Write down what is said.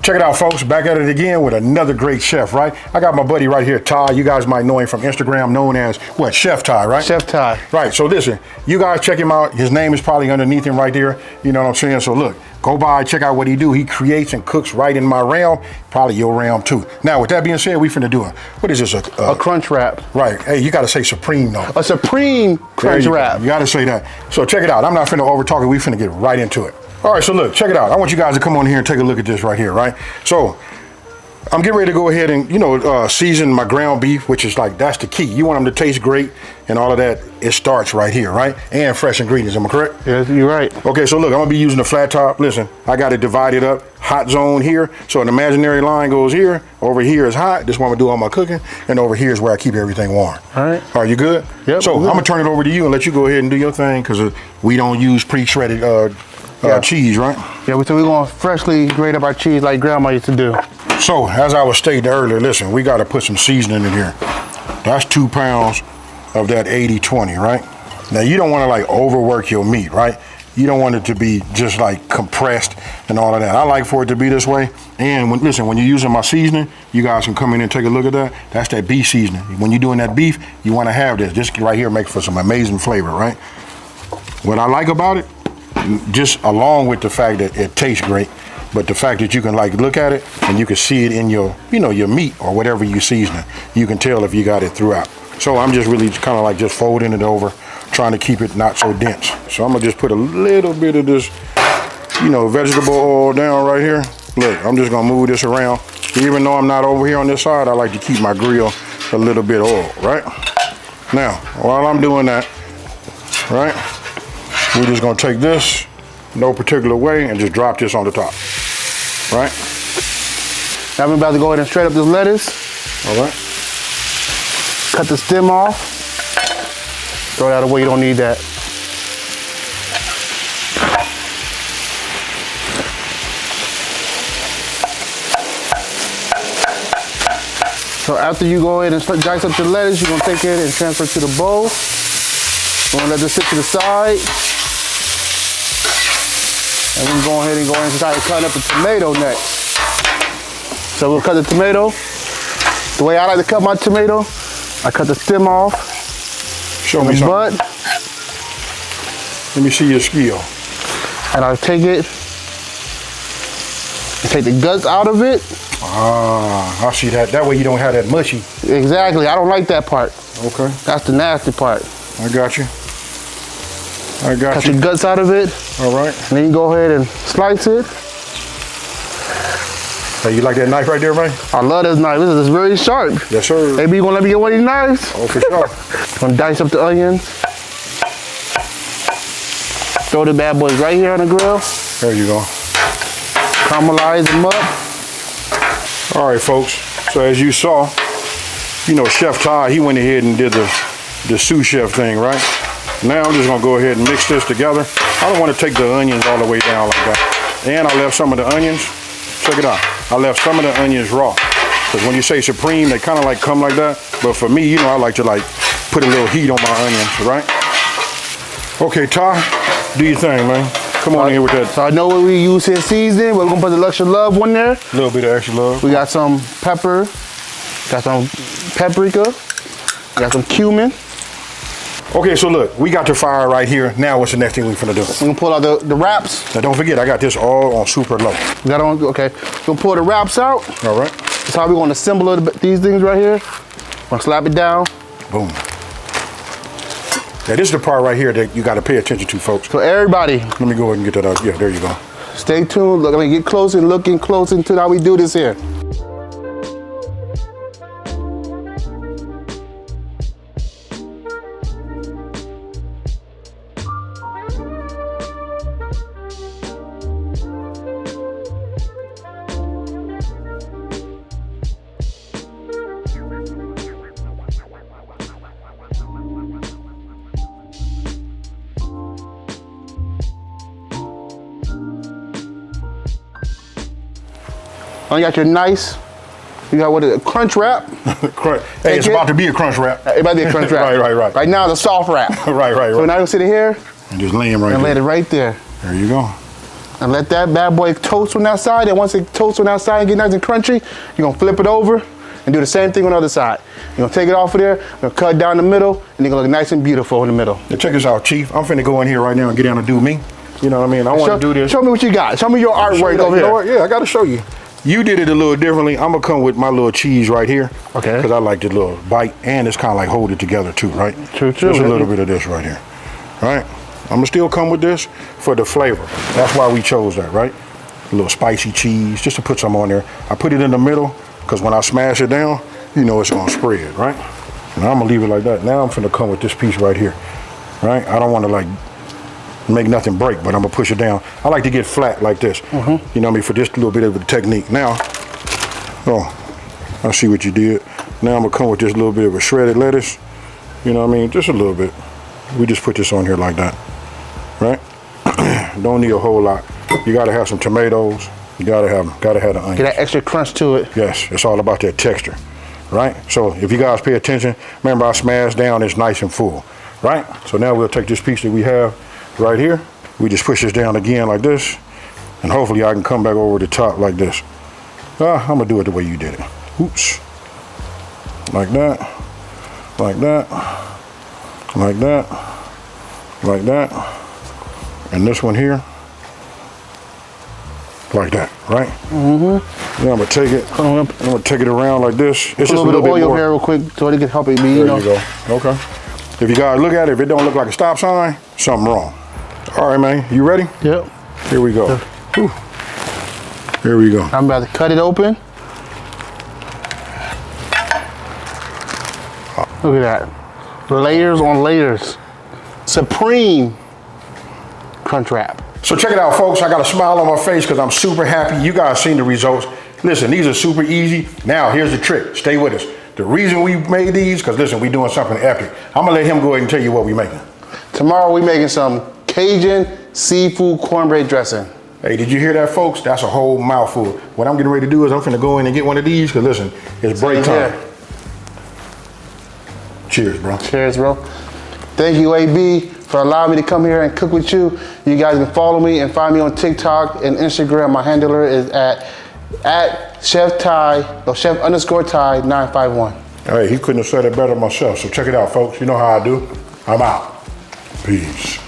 Check it out, folks. Back at it again with another great chef, right? I got my buddy right here, Ty. You guys might know him from Instagram, known as, what, Chef Ty, right? Chef Ty. Right, so listen, you guys check him out. His name is probably underneath him right there. You know what I'm saying? So look, go by, check out what he do. He creates and cooks right in my realm, probably your realm too. Now, with that being said, we finna do what is this? A crunch wrap. Right, hey, you gotta say supreme though. A supreme crunch wrap. You gotta say that. So check it out. I'm not finna over talk it. We finna get right into it. All right, so look, check it out. I want you guys to come on here and take a look at this right here, right? So, I'm getting ready to go ahead and, season my ground beef, which is like, that's the key. You want them to taste great and all of that. It starts right here, right? And fresh ingredients, am I correct? Yes, you're right. Okay, so look, I'm gonna be using the flat top. Listen, I got it divided up, hot zone here. So an imaginary line goes here, over here is hot. This is where I'm gonna do all my cooking. And over here is where I keep everything warm. All right. Are you good? Yep. So I'm gonna turn it over to you and let you go ahead and do your thing, because we don't use pre-shredded cheese, right? Yeah, so we're gonna freshly grate up our cheese like grandma used to do. So, as I was stating earlier, listen, we got to put some seasoning in here. That's 2 pounds of that 80-20, right? Now, you don't want to like overwork your meat, right? You don't want it to be just like compressed and all of that. I like for it to be this way. And when you're using my seasoning, you guys can come in and take a look at that. That's that beef seasoning. When you're doing that beef, you want to have this. This right here make for some amazing flavor, right? What I like about it, just along with the fact that it tastes great, but the fact that you can like look at it and you can see it in your, your meat or whatever you season it. You can tell if you got it throughout. So I'm just really kind of like just folding it over, trying to keep it not so dense. So I'm gonna just put a little bit of this, vegetable oil down right here. Look, I'm just gonna move this around. Even though I'm not over here on this side, I like to keep my grill a little bit oil, right? Now, while I'm doing that, right, we're just gonna take this, no particular way, and just drop this on the top. Right? Now I'm about to go ahead and shred up this lettuce. All right. Cut the stem off. Throw that away, you don't need that. So after you go ahead and dice up the lettuce, you're gonna take it and transfer it to the bowl. We're gonna let this sit to the side. And we're going ahead and start cutting up the tomato next. So we'll cut the tomato. The way I like to cut my tomato, I cut the stem off. Show me something. Bud. Let me see your skill. And I'll take it and take the guts out of it. Ah, I see that. That way you don't have that mushy. Exactly, I don't like that part. Okay. That's the nasty part. I got you. Cut the guts out of it. All right. And then you go ahead and slice it. Hey, you like that knife right there, man? I love this knife. This is very sharp. Yes, sir. Maybe you gonna let me get one of these knives? Oh, for sure. Gonna dice up the onions. Throw the bad boys right here on the grill. There you go. Caramelize them up. All right, folks. So as you saw, Chef Ty, he went ahead and did the sous chef thing, right? Now I'm just gonna go ahead and mix this together. I don't want to take the onions all the way down like that. And I left some of the onions, check it out. I left some of the onions raw. Because when you say supreme, they kind of like come like that. But for me, I like to like put a little heat on my onions, right? Okay, Ty, do your thing, man. Come on in here with that. So I know what we use here seasoning. We're gonna put the extra love one there. A little bit of extra love. We got some pepper, got some paprika, got some cumin. Okay, so look, we got the fire right here. Now what's the next thing we're gonna do? We're gonna pull out the wraps. Now don't forget, I got this all on super low. Got on, okay. We're gonna pull the wraps out. All right. That's how we're gonna assemble these things right here. Gonna slap it down. Boom. Now this is the part right here that you gotta pay attention to, folks. So everybody. Let me go ahead and get that out. Yeah, there you go. Stay tuned, look, get close and looking close into how we do this here. You got your nice, you got what is it, crunch wrap. Hey, it's about to be a crunch wrap. It's about to be a crunch wrap. Right. Right now, the soft wrap. right. So now you sit here and just lay him right and there. lay it right there. There you go. and let that bad boy toast on that side. And once it toasts on that side and get nice and crunchy, you're gonna flip it over and do the same thing on the other side. You're gonna take it off of there, you're gonna cut down the middle, and you're gonna look nice and beautiful in the middle. Now check this out, Chief. I'm finna go in here right now and get down and do me. You know what I mean? I want to do this. Show me what you got. Show me your artwork over You know here. what? Yeah, I gotta show you. You did it a little differently. I'm gonna come with my little cheese right here. Okay. Because I like the little bite, and it's kind of like hold it together too, right? True. Just a little bit of this right here. All right? I'm gonna still come with this for the flavor. That's why we chose that, right? A little spicy cheese, just to put some on there. I put it in the middle, because when I smash it down, you know it's gonna spread, right? Now I'm gonna leave it like that. Now I'm finna come with this piece right here, right? I don't wanna like make nothing break, but I'm gonna push it down. I like to get flat like this, you know what I mean, for this little bit of a technique. Now, I see what you did. Now I'm gonna come with this little bit of a shredded lettuce, you know what I mean, just a little bit. We just put this on here like that, right? Don't need a whole lot. You gotta have some tomatoes. You gotta have the onions. Get that extra crunch to it. Yes, it's all about that texture, right? So if you guys pay attention, remember I smashed down, it's nice and full, right? So now we'll take this piece that we have right here. We just push this down again like this, and hopefully I can come back over the top like this. I'm gonna do it the way you did it. Oops. Like that, like that, like that, like that, and this one here, like that, right? Then I'm gonna take it. I'm gonna take it around like this. It's Put just a little bit of oil more. here real quick so it can help it be, There you go. Okay. If you guys look at it, if it don't look like a stop sign, something wrong. All right, man. You ready? Yep. Here we go. Whew. Here we go. I'm about to cut it open. Look at that. Layers on layers. Supreme crunch wrap. So check it out, folks. I got a smile on my face because I'm super happy. You guys seen the results. Listen, these are super easy. Now, here's the trick. Stay with us. The reason we made these, because listen, we doing something epic. I'm gonna let him go ahead and tell you what we making. Tomorrow we making some Cajun seafood cornbread dressing. Hey, did you hear that, folks? That's a whole mouthful. What I'm getting ready to do is I'm finna go in and get one of these, because listen, it's break time. Here. Cheers, bro. Cheers, bro. Thank you, AB, for allowing me to come here and cook with you. You guys can follow me and find me on TikTok and Instagram. My handler is at Chef_Ty951. Hey, he couldn't have said it better myself. So check it out, folks. You know how I do. I'm out. Peace.